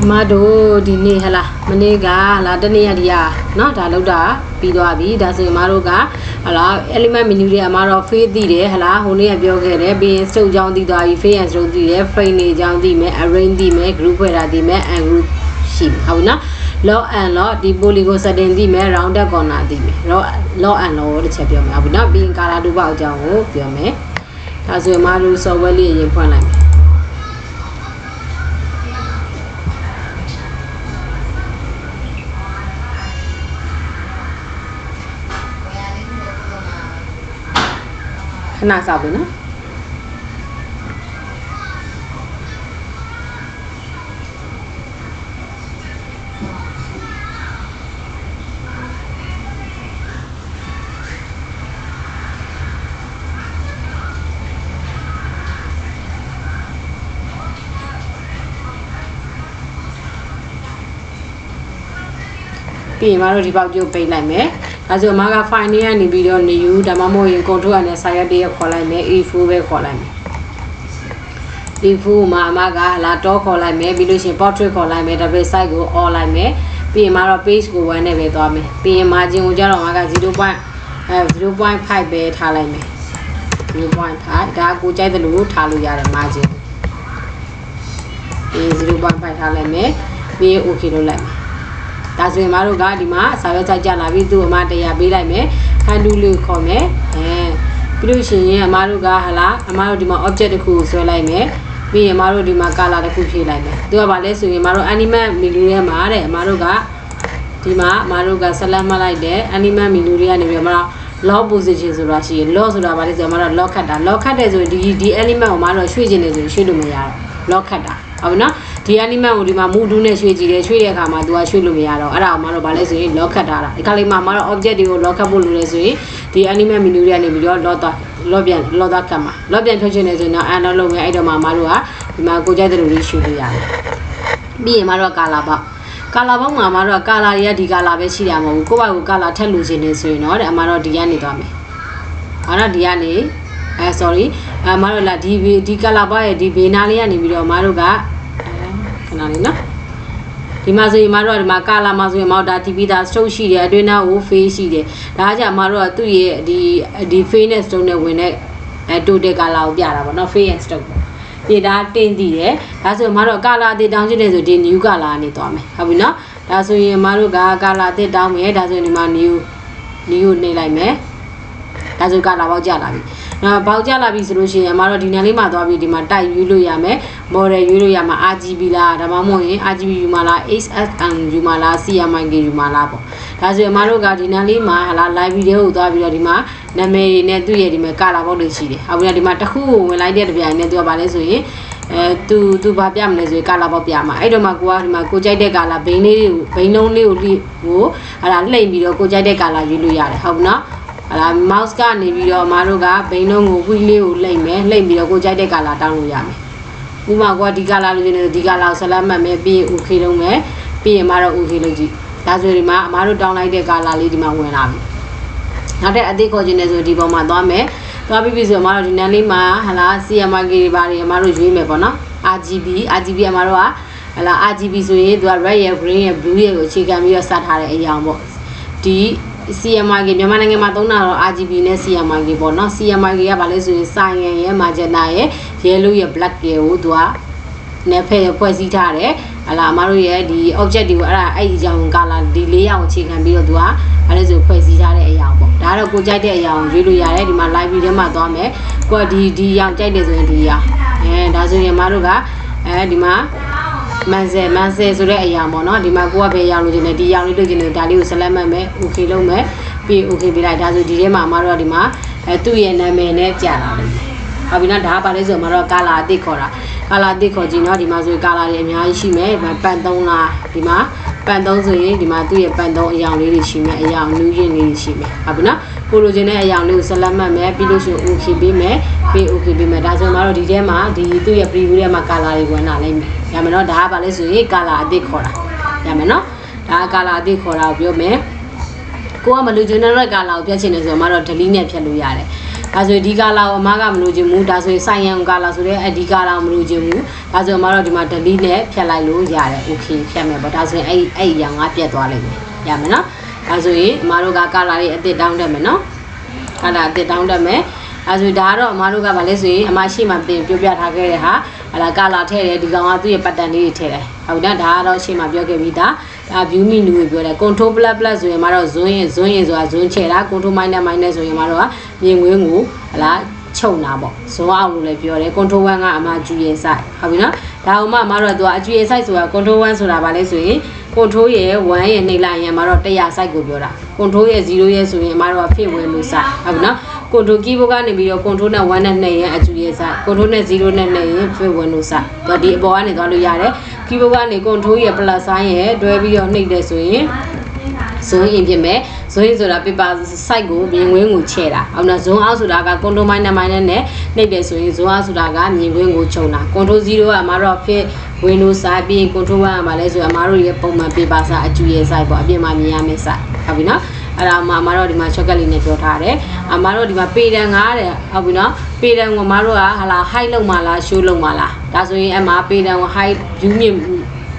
မာဒိုဒီနေ့ဟလာမနေ့ကလာတနေ့ရဒီယာနော်ဒါလောက်တာပြီးသွားပြီဒါဆိုရင်မာတို့ကဟလာ element menu တွေအမာတော့ face သိတယ်ဟလာဟိုနေ့ကပြောခဲ့တယ်ပြီးရင် stroke ကြောင်းသိသွားပြီ face and stroke သိတယ် frame တွေကြောင်းသိမယ် arrange သိမယ် group ဖွဲ့တာသိမယ် and group ရှိပြီဟုတ်နော် log and log ဒီ polygon setting သိမယ် rounded corner သိမယ် log and log တစ်ချက်ပြောမယ်ဟုတ်ပြီနော်ပြီးရင် color တူပေါက်အကြောင်းကိုပြောမယ်ဒါဆိုရင်မာတို့ software လေးအရင်ဖွင့်လိုက်မယ်ခဏစောက်ပြီနော်ပြီးရင်မတို့ဒီပေါက်ကျုပ်ပိတ်လိုက်မယ်ဒါဆိုအမက file နဲ့ကနေပြီးတော့ new ဒါမှမဟုတ်ရင် control နဲ့ site တည်းခေါ်လိုက်မယ် e4 ပဲခေါ်လိုက်မယ် e4 မှာအမကလာတော့ခေါ်လိုက်မယ်ပြီးလို့ရှိရင် portrait ခေါ်လိုက်မယ်ဒါပေမဲ့ site ကို all လိုက်မယ်ပြီးရင်မတော့ page ကို1နဲ့ပဲသွားမယ်ပြီးရင် margin ကိုကြတော့အမက 0.5 ပဲထားလိုက်မယ် 0.5 ဒါကိုကြိုက်တယ်လို့ထားလို့ရတယ် margin ပြီး 0.5 ထားလိုက်မယ်ပြီးရင် okay လုပ်လိုက်မယ်ဒါဆိုရင်မတို့ကဒီမှာစာရွက်ဆိုင်ကြလာပြီသူ့အမတရားပေးလိုက်မယ်ခန်းတူးလေးခေါ်မယ်ပြီးလို့ရှိရင်အမတို့ကဟလာအမတို့ဒီမှာ object တစ်ခုကိုဆွဲလိုက်မယ်ပြီးရင်အမတို့ဒီမှာ color တစ်ခုဖြည့်လိုက်မယ်သူကဘာလဲဆိုရင်အမတို့ animate menu ထဲမှာတဲ့အမတို့ကဒီမှာအမတို့က select မှတ်လိုက်တယ် animate menu တွေကနေပြီးအမတို့ lock position ဆိုတာရှိရင် lock ဆိုတာဘာလဲဆိုတော့အမတို့ lock ခတ်တာ lock ခတ်တယ်ဆိုရင်ဒီ element ကိုအမတို့ရွှေ့ခြင်းနေဆိုရင်ရွှေ့လို့မရတော့ lock ခတ်တာဟုတ်ပြီနော်ဒီ animate ကိုဒီမှာ move နဲ့ရွှေ့ကြည့်တယ်ရွှေ့တဲ့အခါမှာသူကရွှေ့လို့မရတော့အဲ့ဒါအောင်မတော့ဗာလဲဆိုရင် lock ခတ်ထားတာဒီခါလေးမှာမတော့ object တွေကို lock ခတ်ဖို့လိုလဲဆိုရင်ဒီ animate menu တွေကနေပြီးတော့ lock ပြန်ခတ်မှာ lock ပြန်ထွက်ချင်တယ်ဆိုရင်တော့ unlock လုပ်မယ်အဲ့တော့မှမတို့ကဒီမှာကိုကြိုက်တဲ့လိုလေးရွှေ့လို့ရတယ်ပြီးရင်မတို့က color ပေါက် color ပေါက်မှာမတို့က color တွေကဒီ color ပဲရှိတာမဟုတ်ဘူးကိုယ့်ဘာကို color ထက်လို့ခြင်းနေဆိုရင်တော့တဲ့အမတော့ဒီကနေသွားမယ်ဟာတော့ဒီကနေsorry မတို့လာဒီ color ပေါက်ရဲ့ဒီဘေးနာလေးကနေပြီးတော့မတို့ကခဏလေးနော်ဒီမှာဆိုရင်မတို့ကဒီမှာ color မှာဆိုရင်မတို့ဒါ TV ဒါ stroke ရှိတယ်အတွင်းသားကို face ရှိတယ်ဒါကကြမတို့ကသူ့ရဲ့ဒီ face နဲ့ stroke နဲ့ဝင်တဲ့ total color ကိုပြတာပေါ့နော် face and stroke ဒီဒါတင်တည်တယ်ဒါဆိုရင်မတို့ color အသစ်တောင်းချင်တယ်ဆိုဒီ new color ကနေသွားမယ်ဟုတ်ပြီနော်ဒါဆိုရင်မတို့က color အသစ်တောင်းမယ်ဒါဆိုရင်ဒီမှာ new ကိုနှိပ်လိုက်မယ်ဒါဆို color ပေါက်ကြလာပြီပေါက်ကြလာပြီဆိုလို့ရှိရင်အမတို့ဒီနံလေးမှာသွားပြီးဒီမှာ type ရွေးလို့ရမယ် model ရွေးလို့ရမှာ RGB လားဒါမှမဟုတ်ရင် RGB ယူမှာလား HSM ယူမှာလား CMYK ယူမှာလားပေါ့ဒါဆိုရင်အမတို့ကဒီနံလေးမှာဟာလာ live video ကိုသွားပြီးတော့ဒီမှာနာမည်တွေနဲ့သူ့ရဲ့ဒီမှာ color ပေါက်တွေရှိတယ်ဟုတ်ပြီလားဒီမှာတစ်ခုကိုဝင်လိုက်တဲ့တပြိုင်နဲ့သူကဘာလဲဆိုရင်သူဘာပြမလဲဆိုရင် color ပေါက်ပြမှာအဲ့တော့မှကိုကဒီမှာကိုကြိုက်တဲ့ color ဘိန်းလေးတွေကိုဘိန်းလုံးလေးကိုဟာလာလှိမ့်ပြီးတော့ကိုကြိုက်တဲ့ color ရွေးလို့ရတယ်ဟုတ်ပြီနော်ဟာလာ mouse ကနေပြီးတော့မတို့ကဘိန်းလုံးကိုဝီးလေးကိုလှိမ့်မယ်လှိမ့်ပြီးတော့ကိုကြိုက်တဲ့ color တောင်းလို့ရမယ်ဥပမာကိုကဒီ color လို့နေဒီ color ကိုဆက်လက်မှတ်မယ်ပြီးရင် okay လုပ်မယ်ပြီးရင်မတို့ okay လုပ်ကြည့်ဒါဆိုဒီမှာအမတို့တောင်းလိုက်တဲ့ color လေးဒီမှာဝင်လာပြီနောက်တဲ့အသေးခေါ်ခြင်းနဲ့ဆိုဒီပေါ်မှာသွားမယ်သွားပြီးပြီဆိုအမတို့ဒီနန်းလေးမှာဟာလာ CMYK တွေပါတယ်အမတို့ရွေးမယ်ပေါ့နော် RGB အမတို့ကဟာလာ RGB ဆိုရင်သူက red ရယ် green ရယ် blue ရယ်ကိုအခြေခံပြီးတော့စထားတဲ့အရာပေါ့ဒီ CMYK မြန်မာနိုင်ငံမှာသုံးတာတော့ RGB နဲ့ CMYK ပေါ့နော် CMYK ကဘာလဲဆိုရင် cyan ရယ် magenta ရယ် yellow ရယ် black ရယ်ကိုသူကနယ်ဖက်ရဖွဲ့စည်းထားတယ်ဟာလာအမတို့ရဲ့ဒီ object တွေကိုအဲ့ဒီအကြောင်း color ဒီ၄ရောင်အခြေခံပြီးတော့သူကဘာလဲဆိုဖွဲ့စည်းထားတဲ့အရာပေါ့ဒါကတော့ကိုကြိုက်တဲ့အရာကိုရွေးလို့ရတယ်ဒီမှာ live ထဲမှာသွားမယ်ကိုကဒီရောင်ကြိုက်တယ်ဆိုရင်ဒီရောင်ဒါဆိုရင်အမတို့ကဒီမှာမန်ဆယ်ဆိုတဲ့အရာပေါ့နော်ဒီမှာကိုကပဲရောင်လို့ခြင်းနဲ့ဒီရောင်လေးလို့ခြင်းနဲ့ဒါလေးကို select မှတ်မယ် okay လုပ်မယ်ပြီး okay ပေးလိုက်ဒါဆိုဒီထဲမှာအမတို့ကဒီမှာသူ့ရဲ့နာမည်နဲ့ကြာလာတယ်ဟုတ်ပြီနော်ဒါကဘာလဲဆိုတော့အမတို့က color အသစ်ခေါ်တာ color အသစ်ခေါ်ကြည့်နော်ဒီမှာဆိုရင် color တွေအများကြီးရှိမယ်ဒီမှာပန်3လားဒီမှာပန်3ဆိုရင်ဒီမှာသူ့ရဲ့ပန်3အရောင်လေးတွေရှိမယ်အရောင်နူးရင်လေးတွေရှိမယ်ဟုတ်ပြီနော်ကိုလိုချင်တဲ့အရောင်လေးကို select မှတ်မယ်ပြီးလို့ရှိရင် okay ပေးမယ်ပြီး okay ပေးမယ်ဒါဆိုရင်တော့ဒီထဲမှာဒီသူ့ရဲ့ preview ထဲမှာ color တွေဝင်လာလိမ့်မယ်ရမယ်နော်ဒါကဘာလဲဆိုရင် color အသစ်ခေါ်တာရမယ်နော်ဒါက color အသစ်ခေါ်တာကိုပြောမယ်ကိုကမလူချင်တဲ့ color ကိုဖြတ်ချင်တယ်ဆိုတော့မတော့ delete နဲ့ဖြတ်လို့ရတယ် ဒါဆိုဒီကာလာကိုအမားကမလို့ခြင်းဘူးဒါဆိုဆိုင်ရန်ကာလာဆိုတဲ့အဒီကာလာမလို့ခြင်းဘူးဒါဆိုအမားတော့ဒီမှာ delete နဲ့ဖြတ်လိုက်လို့ရတယ် okay ဖြတ်မယ်ပေါ့ဒါဆိုရင်အဲ့အရာငါပြတ်သွားလိမ့်မယ်ရမယ်နော်ဒါဆိုရင်အမားတို့ကကာလာလေးအစ်စ်တောင်းတက်မယ်နော်ကာလာအစ်စ်တောင်းတက်မယ်အဲဆိုဒါကတော့အမားတို့ကဗာလဲဆိုရင်အမရှိမှတင်ပြောပြထားခဲ့တဲ့ဟာဟလာကာလာထည့်တယ်ဒီကောင်ကသူ့ရဲ့ပတ်တန်လေးတွေထည့်တယ်ဟုတ်တယ်ဒါကတော့အရှိမှပြောခဲ့ပြီးသားဒါ view menu ကိုပြောတယ် control plus plus ဆိုရင်အမားတို့ဇွန်းရင်ဆိုတာဇွန်းချဲတာ control minus minus ဆိုရင်အမားတို့ကမြင်ကွင်းကိုဟလာချုပ်တာပေါ့ဇွန်းအောင်လို့လည်းပြောတယ် control 1ကအမားကျူရဲ့ site ဟုတ်ပြီနော်ဒါအောင်မှအမားတို့ကသူကအကျူရဲ့ site ဆိုတာ control 1ဆိုတာဗာလဲဆိုရင် control ရဲ့1ရဲ့နှိပ်လိုက်ရင်အမားတို့100 site ကိုပြောတာ control ရဲ့0ရဲ့ဆိုရင်အမားတို့က fit window site ဟုတ်ပြီနော်control keyboard ကနေပြီးတော့ control နဲ့1နဲ့2ရင်အကျူရဲ့ site control နဲ့0နဲ့2ရင် fit window site တော့ဒီအပေါ်ကနေသွားလို့ရတယ် keyboard ကနေ control ရဲ့ plus sign ရဲ့တွဲပြီးတော့နှိပ်တယ်ဆိုရင်ဇွန်းရင်ဖြစ်မယ်ဇွန်းရင်ဆိုတာ paper site ကိုမြင်ကွင်းကိုချဲ့တာဟုတ်နော်ဇွန်းအောက်ဆိုတာက control minus minus နဲ့နှိပ်တယ်ဆိုရင်ဇွန်းအောက်ဆိုတာကမြင်ကွင်းကိုခြုံတာ control 0ကအမားတို့ fit window site ပြီး control 1ကပါလဲဆိုအမားတို့ရဲ့ပုံမှန် paper site အကျူရဲ့ site ပေါ့အပြင်မှာမြင်ရမယ့် site ဟုတ်ပြီနော်အဲ့ဒါမှအမားတို့ဒီမှာ shortcut လေးနဲ့ပြောထားတယ်အမားတို့ဒီမှာပေတန်9တဲ့ဟုတ်ပြီနော်ပေတန်ကိုအမားတို့ကဟာလာ high လုပ်မှလား show လုပ်မှလားဒါဆိုရင်အမားပေတန်ကို high view မြင့်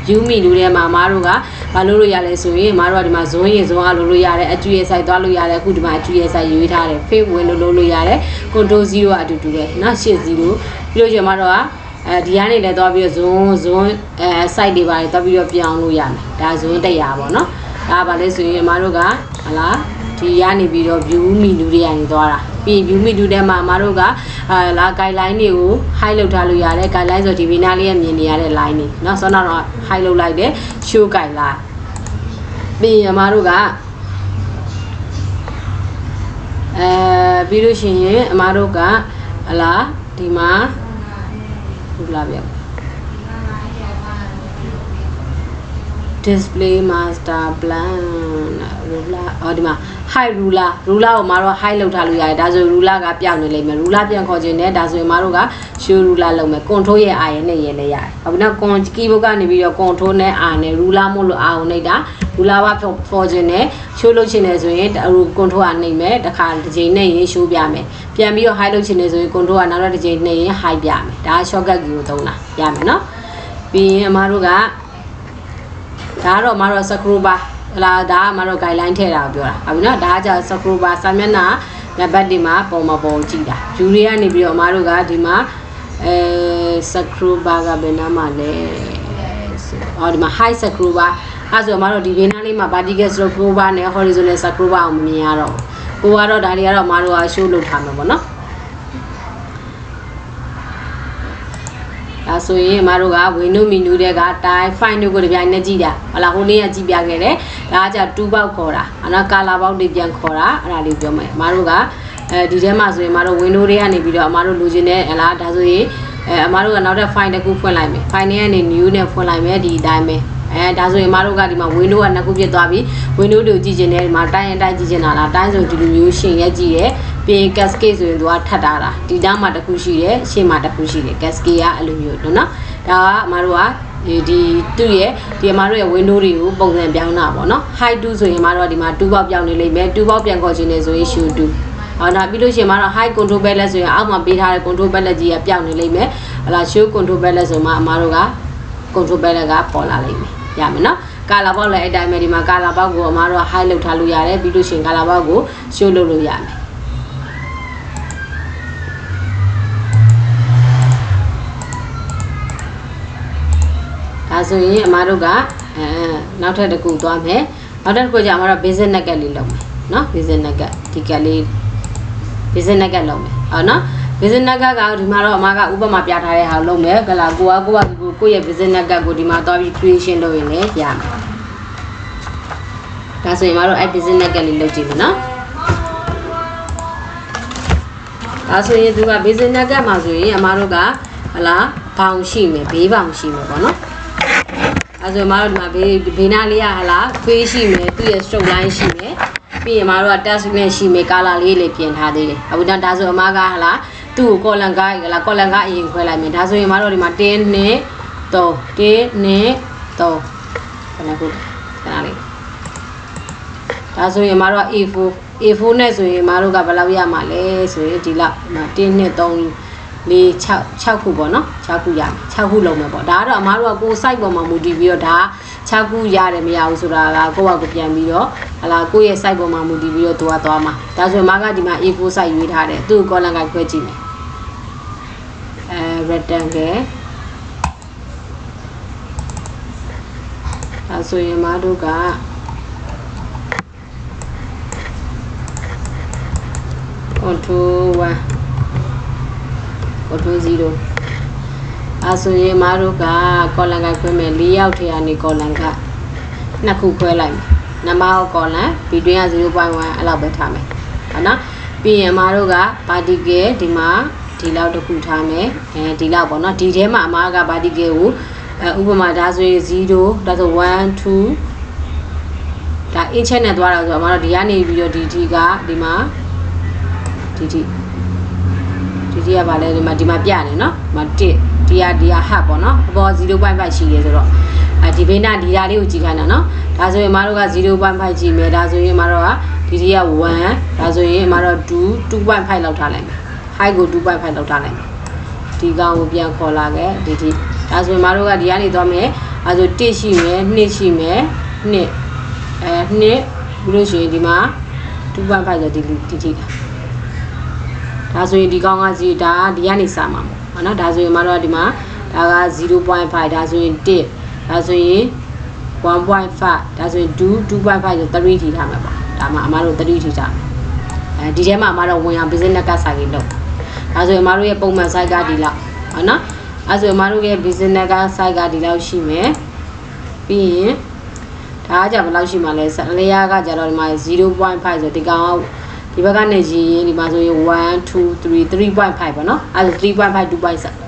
view menu ထဲမှာအမားတို့ကမလုပ်လို့ရလဲဆိုရင်အမားတို့ကဒီမှာဇွန်းရင်ဇွန်းအားလုပ်လို့ရတယ်အကျူရဲ့ site သွားလို့ရတယ်အခုဒီမှာအကျူရဲ့ site ရွေးထားတယ် fade window လုပ်လို့ရတယ် control 0ကအတူတူပဲနော်80ပြီးလို့ရှိရင်အမားတို့ကဒီကနေလည်းသွားပြီးတော့ဇွန်းsite တွေပါတယ်သွားပြီးတော့ပြောင်းလို့ရမယ်ဒါဇွန်း100ပေါ့နော်ဒါပါလဲဆိုရင်အမားတို့ကဟလာဒီကနေပြီးတော့ view menu တွေကနေသွားတာပြီး view menu ထဲမှာအမားတို့ကလာ guideline တွေကို high လုပ်ထားလို့ရတယ် guideline ဆိုဒီဘေးနားလေးရမြင်နေရတဲ့ line တွေเนาะဆောင်းတော့ high လုပ်လိုက်တယ် show guideline ပြီးအမားတို့ကပြီးလို့ရှိရင်အမားတို့ကဟလာဒီမှာဟုတ်လားဗျ display master plan ruler ဒီမှာ high ruler ကိုမတို့ high လောက်ထားလို့ရတယ်ဒါဆို ruler ကပြောင်းနေလိမ့်မယ် ruler ပြန်ခေါ်ခြင်းနဲ့ဒါဆိုရင်မတို့က show ruler လုပ်မယ် control ရဲ့ R ရဲ့နဲ့ရဲ့လည်းရတယ်ဟုတ်ပြီနော် keyboard ကနေပြီးတော့ control နဲ့ R နဲ့ ruler မို့လို့ R ကိုနှိပ်တာ ruler ကခေါ်ခြင်းနဲ့ show လုပ်ခြင်းနဲ့ဆိုရင် control ကနှိပ်မယ်တစ်ခါတစ်ချိန်နှိပ်ရင် show ပြမယ်ပြန်ပြီးတော့ high လုပ်ခြင်းနဲ့ဆိုရင် control ကနောက်တစ်ချိန်နှိပ်ရင် high ပြမယ်ဒါ shortcut key ကိုသုံးတာရမယ်နော်ပြီးရင်အမတို့ကဒါကတော့အမတို့ scroll bar ဟလာဒါကအမတို့ guideline ထည့်တာကိုပြောတာဟုတ်ပြီနော်ဒါကကြာ scroll bar စာမျက်နှာနံပါတ်တွေမှာပုံမပေါ်ကြည့်တာ view တွေကနေပြီးတော့အမတို့ကဒီမှာscroll bar ကဘယ်နားမှာလဲဒီမှာ high scroll bar အဲဆိုအမတို့ဒီဘေးနားလေးမှာ vertical scroll bar နဲ့ horizontal scroll bar ကိုမမြင်ရတော့ဘူးကိုကတော့ဒါတွေကတော့အမတို့က show လုပ်ထားမှာပေါ့နော်ဒါဆိုရင်အမတို့က window menu တွေက type file တွေကိုတပြိုင်နက်ကြည့်တာဟလာဟိုနေ့ကကြည့်ပြခဲ့တယ်ဒါကじゃ2 box ခေါ်တာနော် color box တွေပြန်ခေါ်တာအဲ့ဒါလေးပြောမယ်အမတို့ကဒီထဲမှာဆိုရင်အမတို့ window တွေကနေပြီးတော့အမတို့လိုချင်တဲ့ဟလာဒါဆိုရင်အမတို့ကနောက်ထပ် file တစ်ခုဖွင့်လိုက်မယ် file တွေကနေ new နဲ့ဖွင့်လိုက်မယ်ဒီအတိုင်းပဲဒါဆိုရင်အမတို့ကဒီမှာ window ကနှစ်ခုဖြစ်သွားပြီ window တွေကိုကြည့်ချင်တယ်ဒီမှာတိုင်းကြည့်ချင်တာလားတိုင်းဆိုဒီလိုမျိုးရှင်ရက်ကြည့်တယ်ပြီး cascade ဆိုရင်သူကထပ်တာလားဒီတောင်းမှာတစ်ခုရှိတယ်ရှေ့မှာတစ်ခုရှိတယ် cascade ကအဲ့လိုမျိုးနော်ဒါကအမတို့ကဒီသူ့ရဲ့ဒီအမတို့ရဲ့ window တွေကိုပုံစံပြောင်းတာပေါ့နော် high 2ဆိုရင်အမတို့ကဒီမှာ2 box ပြောင်းနေလိမ့်မယ်2 box ပြန်ခေါ်ခြင်းနေဆိုရင် show 2နောက်ပြီးလို့ရှိရင်အမတို့ high control palette ဆိုရင်အောက်မှာပေးထားတဲ့ control palette ကြီးကပြောင်းနေလိမ့်မယ်ဟလာ show control palette ဆိုမှအမတို့က control palette ကပေါ်လာလိမ့်မယ်ရမယ်နော်ကာလာဘောက်လည်းအဲ့တိုင်းပဲဒီမှာကာလာဘောက်ကိုအမတို့က high လုပ်ထားလို့ရတယ်ပြီးလို့ရှိရင်ကာလာဘောက်ကို show လုပ်လို့ရမယ်ဒါဆိုရင်အမတို့ကနောက်ထပ်တစ်ခုသွားမယ်နောက်ထပ်တစ်ခုကျအမတို့ basic nugget လေးလုပ်မယ်နော် basic nugget ဒီကလေး basic nugget လုပ်မယ်ဟုတ်နော် basic nugget ကဒီမှာတော့အမကဥပမာပြထားတဲ့ဟာလုပ်မယ်ကလာကိုရဲ့ basic nugget ကိုဒီမှာသွားပြီး creation လုပ်ရင်လည်းရမယ်ဒါဆိုရင်အမတို့အဲ့ basic nugget လေးလုပ်ကြည့်မယ်နော်ဒါဆိုရင်သူက basic nugget မှာဆိုရင်အမတို့ကဟလာဘောင်ရှိမယ်ဘေးဘောင်ရှိမယ်ပေါ့နော်အဲဆိုအမတို့ဒီမှာဘေးနားလေးကဟလာခွေးရှိမယ်သူ့ရဲ့ stroke line ရှိမယ်ပြီးရင်အမတို့က touch နဲ့ရှိမယ် color လေးလေးပြင်ထားသေးတယ်အခုဒါဆိုအမကဟလာသူ့ကို column ကားဟလာ column ကားအရင်ခွဲလိုက်မယ်ဒါဆိုရင်အမတို့ဒီမှာ1 2 3 1 2 3ခဏလေး ဒါဆိုရင်အမတို့က A4 နဲ့ဆိုရင်အမတို့ကဘယ်လောက်ရမှာလဲဆိုရင်ဒီလောက်1 2 3 4 6ခုပေါ့နော်6ခုရမယ်6ခုလုံးမယ်ပေါ့ဒါကတော့အမတို့ကကိုယ် site ပေါ်မှာမူတည်ပြီးတော့ဒါ6ခုရတယ်မရဘူးဆိုတာကကိုယ့်ဘာကိုပြန်ပြီးတော့ဟလာကိုယ့်ရဲ့ site ပေါ်မှာမူတည်ပြီးတော့သူကသွားမှာဒါဆိုရင်အမကဒီမှာ A4 site ရွေးထားတယ်သူ့ကို column ကခွဲကြည့်မယ်rectangle ဒါဆိုရင်အမတို့ကcontrol 1 control 0အဲဆိုရင်မတို့က column ကခွဲမယ်4ယောက်ထဲကနေ column က2ခုခွဲလိုက်မယ်နံပါတ် column ပြီးတွင်းက 0.1 အဲ့လောက်ပဲထားမယ်ဟုတ်နော်ပြီးရင်မတို့က vertical ဒီမှာဒီလောက်တစ်ခုထားမယ်ဒီလောက်ပေါ့နော်ဒီထဲမှာအမက vertical ကိုဥပမာဒါဆိုရင်0ဒါဆို1 2ဒါ inch နဲ့သွားတာဆိုတော့အမတို့ဒီကနေပြီးတော့ဒီကဒီမှာဒီကပါလဲဒီမှာပြနေเนาะဒီမှာ1ဒီကဟတ်ပေါ့เนาะအပေါ် 0.5 ရှိတယ်ဆိုတော့ဒီဘေးနာဒီဓာလေးကိုကြည့်ခိုင်းတာเนาะဒါဆိုရင်မတို့က 0.5 ကြည့်မယ်ဒါဆိုရင်မတို့ကဒီက1ဒါဆိုရင်မတို့2.5 လောက်ထားလိုက်မယ် height ကို 2.5 လောက်ထားလိုက်မယ်ဒီကောင်ကိုပြန်ခေါ်လာခဲ့ဒီဒါဆိုရင်မတို့ကဒီကနေသွားမယ်အဲဆို1ရှိမယ်2ရှိမယ်2ပြီးလို့ရှိရင်ဒီမှာ 2.5 ဆိုဒီဒါဆိုရင်ဒီကောင်ကဒါဒီကနေစမှာပေါ့နော်ဒါဆိုရင်မတို့ကဒီမှာဒါက 0.5 ဒါဆိုရင်1ဒါဆိုရင် 1.5 ဒါဆိုရင်2.5 ဆို3ထိထားမှာပေါ့ဒါမှအမတို့3ထိထားမယ်ဒီထဲမှာအမတို့ဝင်အောင် business ကဆိုင်ကြီးလုပ်ဒါဆိုရင်အမတို့ရဲ့ပုံမှန် site ကဒီလောက်ဟုတ်နော်အဲဆိုရင်အမတို့ရဲ့ business က site ကဒီလောက်ရှိမယ်ပြီးရင်ဒါကကြဘယ်လောက်ရှိမှလဲlayer ကကြတော့ဒီမှာ 0.5 ဆိုဒီကောင်ဒီဘက်ကနေကြည့်ရင်ဒီမှာဆိုရင်1 2 3 3.5 ပေါ့နော်အဲဆို3.5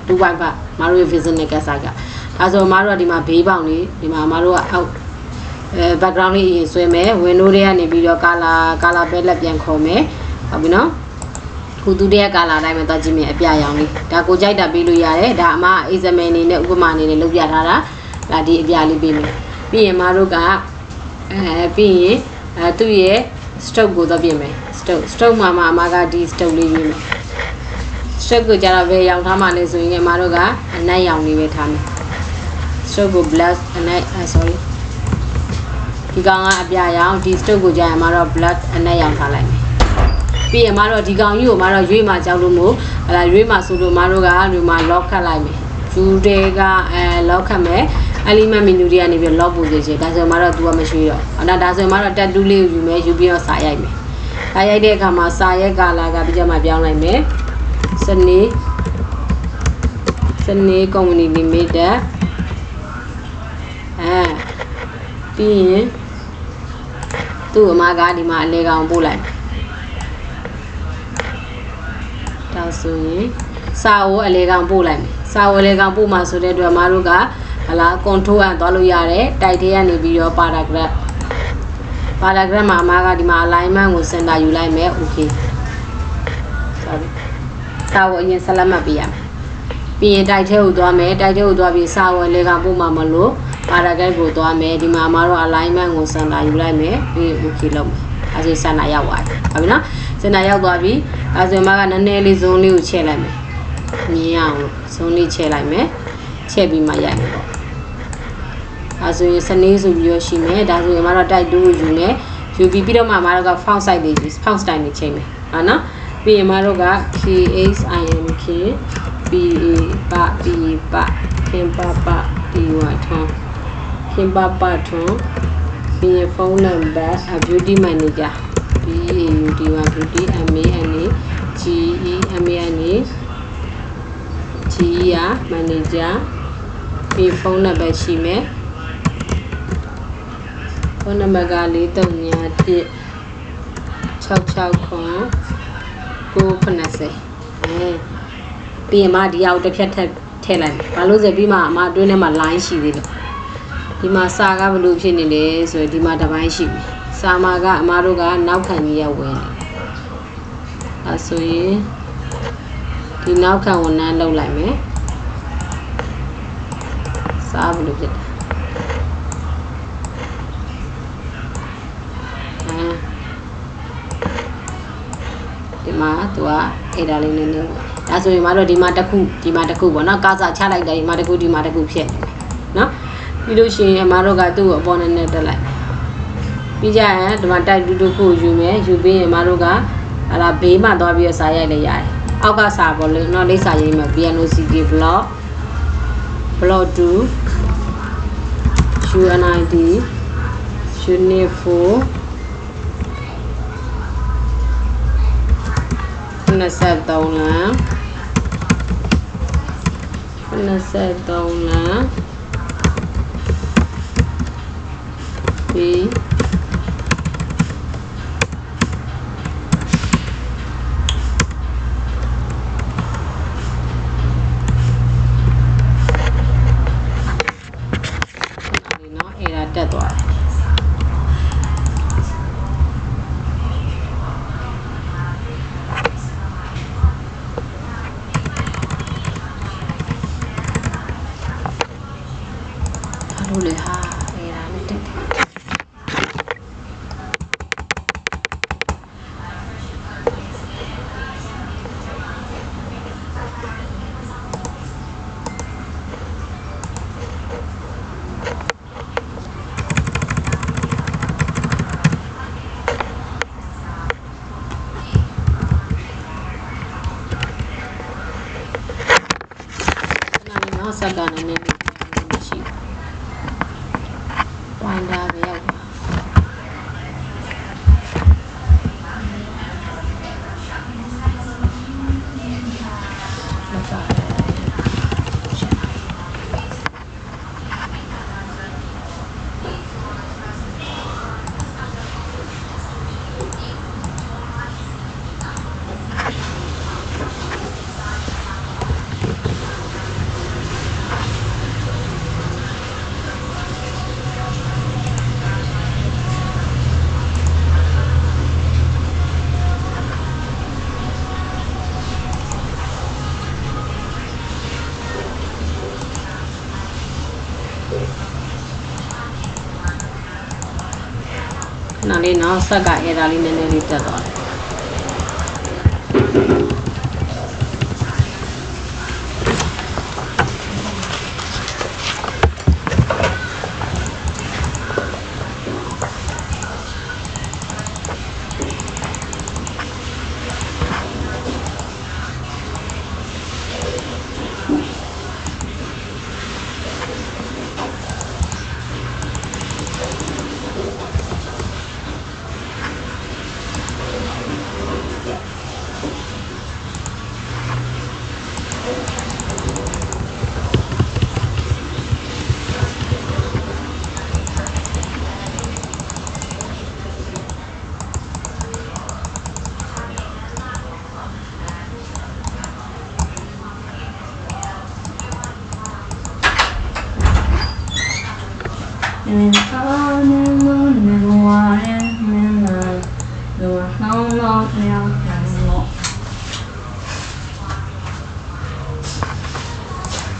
2.5 မတို့ရဲ့ vision နဲ့ကစားကဒါဆိုမတို့ကဒီမှာဘေးပေါင်လေးဒီမှာမတို့ကအောက်background လေးရင်ဆွဲမယ် window တွေကနေပြီးတော့ color palette ပြန်ခေါ်မယ်ဟုတ်ပြီနော်ခုသူတည်းက color တိုင်းမှာသွားကြည့်မယ်အပြရောင်လေးဒါကိုကြိုက်တာပေးလို့ရတယ်ဒါအမ example အနေနဲ့ဥပမာအနေနဲ့လုပ်ပြထားတာဒါဒီအပြလေးပေးမယ်ပြီးရင်မတို့ကပြီးရင်သူ့ရဲ့ stroke ကိုသွားပြင်မယ်stroke မှာအမကဒီ stroke လေးရွေးမယ် stroke ကိုကြတော့ဘယ်ရောင်ထားမှလဲဆိုရင်အမတို့ကအနက်ရောင်လေးပဲထားမယ် stroke ကို black အနက်sorry ဒီကောင်ကအပြရောင်ဒီ stroke ကိုကြရင်အမတို့ black အနက်ရောင်ထားလိုက်မယ်ပြီးရင်အမတို့ဒီကောင်ကြီးကိုအမတို့ရွေးမှကြောက်လို့မို့ရွေးမှဆိုလို့အမတို့ကဒီမှာ lock ခတ်လိုက်မယ်ဂျူတဲကlock ခတ်မယ်element menu တွေကနေပြီး lock position ဒါဆိုရင်အမတို့ तू ကမရှိတော့ဒါဆိုရင်အမတို့ tattoo လေးကိုယူမယ်ယူပြီးတော့စာရိုက်မယ်စာရိုက်တဲ့အခါမှာစာရဲ့ color ကပြီးကြမှာပြောင်းလိုက်မယ်စနေ company limited ပြီးရင်သူ့အမကဒီမှာအလဲကောင်ပို့လိုက်ဒါဆိုရင်စာကိုအလဲကောင်ပို့လိုက်မယ်စာကိုအလဲကောင်ပို့မှာဆိုတဲ့အတွက်အမတို့ကcontrol အန်သွားလို့ရတယ်တိုက်ထဲကနေပြီးတော့ paragraph မှာအမကဒီမှာ alignment ကို center ယူလိုက်မယ် okay sorry စာကိုအရင်ဆက်လက်မှတ်ပေးရမယ်ပြီးရင်တိုက်ထဲကိုသွားမယ်တိုက်ထဲကိုသွားပြီးစာကိုလေကောင်ပို့မှာမလို့ paragraph ကိုသွားမယ်ဒီမှာအမတို့ alignment ကို center ယူလိုက်မယ်ပြီး okay လုပ်မယ်အဲဆို center ရောက်သွားပြီဟုတ်ပြီနော် center ရောက်သွားပြီအဲဆိုအမကနည်းနည်းလေး zone လေးကိုချဲ့လိုက်မယ်မြင်ရအောင်လို့ zone လေးချဲ့လိုက်မယ်ချဲ့ပြီးမှရိုက်မယ်ပေါ့အဲဆိုရင်စနေဆိုပြီးရရှိမယ်ဒါဆိုရင်အမတို့ type 2ကိုယူမယ်ယူပြီးတော့မှအမတို့က font size လေး font style လေးချိန်မယ်ဟုတ်နော်ပြီးရင်အမတို့က KHIMK PA ခင်ပါဒီဝါထွန်းခင်ပါထွန်းပြီးရင်ဖုန်းနံပါတ် beauty manager BAUD1 beauty MANA GEMANA GEA manager ပြီးဖုန်းနံပါတ်ရှိမယ်ဖုန်းနံပါတ်က431 669 990ပြီးရင်မဒီအောင်တစ်ဖြတ်ထည့်လိုက်ဘာလို့ဆိုပြီးမှအမအတွင်းထဲမှာ line ရှိသေးတယ်ဒီမှာစာကဘလို့ဖြစ်နေလဲဆိုရင်ဒီမှာတစ်ပိုင်းရှိပြီစာမှာကအမတို့ကနောက်ခံကြီးရောက်ဝင်တယ်အဲဆိုရင်ဒီနောက်ခံဝန်ထမ်းလုပ်လိုက်မယ်စာဘလို့ဖြစ်တယ် မှာသူကအဲ့ဒါလေးနည်းနည်းပေါ့ဒါဆိုရင်မတို့ဒီမှာတစ်ခုပေါ့နော်ကားစားချလိုက်တယ်ဒီမှာတစ်ခုဖြစ်နော်ပြီးလို့ရှိရင်အမတို့ကသူ့ကိုအပေါ်နဲ့တက်လိုက်ပြီးကြရင်ဒီမှာတိုက်တူခုယူမယ်ယူပြီးရင်အမတို့ကအဲ့ဒါဘေးမှာသွားပြီးစာရိုက်လိုက်ရတယ်အောက်ကစာပေါ့လေနော်လိပ်စာရေးမယ် piano cd block 2 UNID unit 4 23 လမ်းပြီးတက်သွားတယ်ဘာလို့လဲဟာအဲ့ဒါနဲ့တက်စက္ကန့်နဲ့ရှိပွိုင်းတာပဲရောက်ပါနားလေးနော်ဆက်ကအဲ့ဒါလေးနည်းနည်းလေးတက်သွားတယ်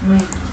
Right.